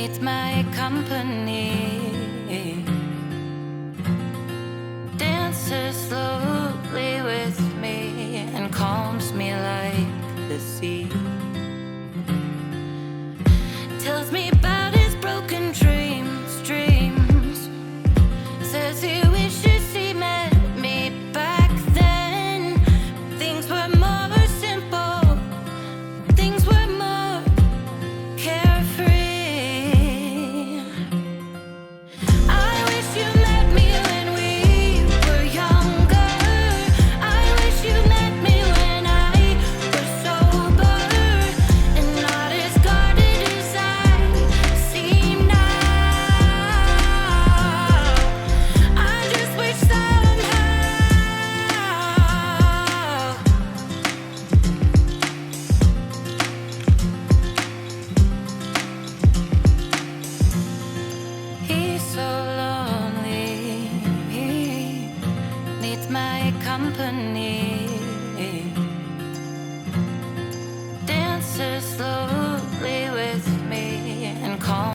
needs my company. Dances slowly with me and calms me like the sea. Tells me about his broken dreams. Says he wishes he met me back then. Things were more simple, things were more carefree. I wish you met me when we were younger. I wish you met me when I was sober and not as guarded as I seem now. I just wish somehow he's so lonely, needs my company.